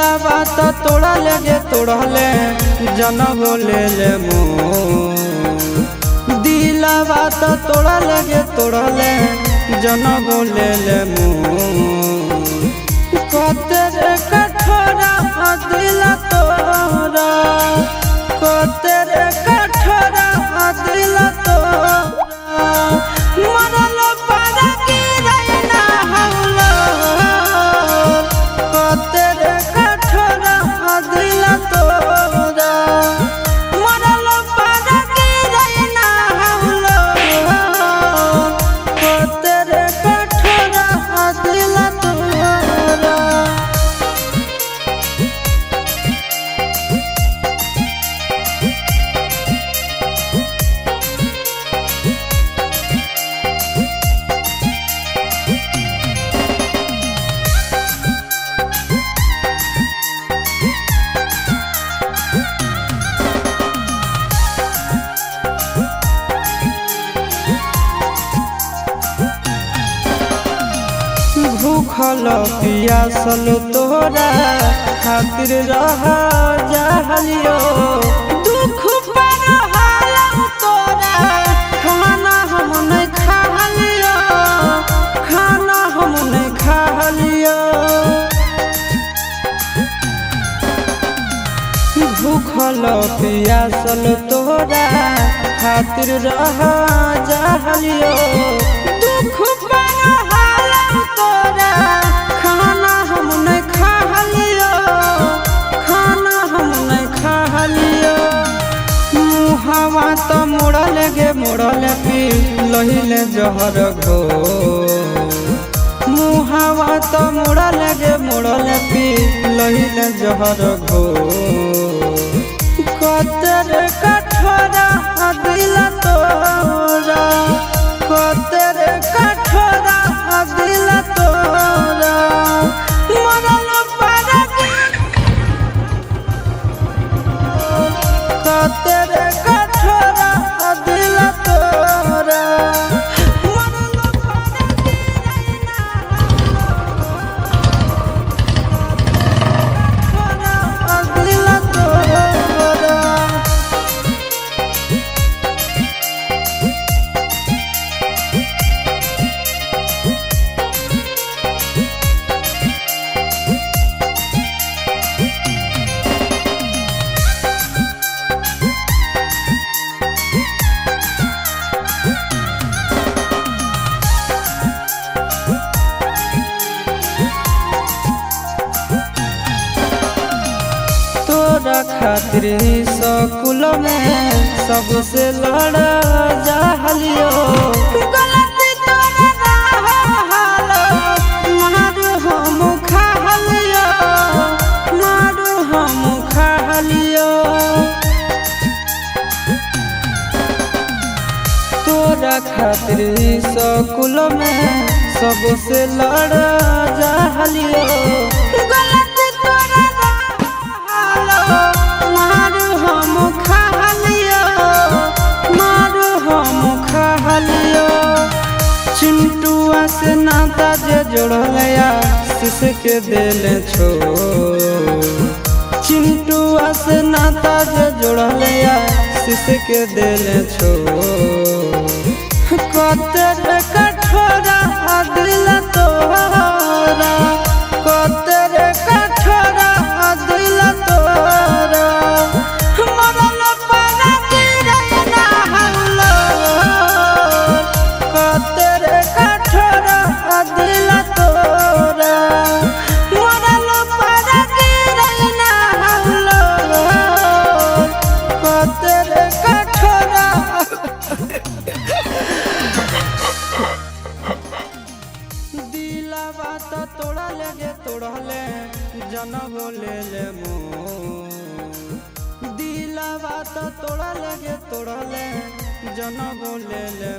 दिलावा तो तोड़ा लगे तोड़ले जनम ले ले दिलावा तो तोड़ा लगे तोड़ले जनम ले ले तेरे कठोरा दिल तोरा तेरे कठोरा दिल तोरा मरल पर गिरना हौला तेरे कठोरा दिल तोरा मरल पर गिरना हौला तेरे कठोरा दिल तोरा। भूखल पियासल तोरा खातिर रह जहलियो दुख पर हालम तोरा खाना हम नहीं खालियो खाना हम नहीं खालियो भूखल पियासल तोरा खातिर रह जहलियो दुख पर तोरा खाना हम नहीं खालियो खाना हम नहीं खालियो मुहावा तो मोड़ल गे मोड़ल पी लहिले जहर घो मुहावा तो मोड़ल गे मोड़ल पी लहिले जहर घो कतर कठोरा दिल तोरा कतर कठोरा दिल तोरा मरल पर कतर कठोरा दिल तोरा मरल पर दिल तोरा। तोरा खातिर स्कूल में सबसे लड़ा जहलियो गलती तोरा हालो मारू हम खालियो मारू हम खालियो तोरा खातिर स्कूल में सबसे लड़ा जहलियो गलती तोरा मारू हम खालियो मारू हम खालियो चिंटुआ से नाता जे जोड़लया शीश के दिल छो चिंटुआ से नाता जे जोड़लया शीश के दिल छो कतर कठोरा दिल तोरा कतर कठोरा दिल तोरा मरल पर गिरना हौला कतर कठोरा दिल तोरा मरल पर गिरना हौला कतर कठोरा दिलावा तो तोड़ा लगे तोड़ले जनम ले ले दिलावा तो तोड़ा लगे तोड़ले जनम ले ले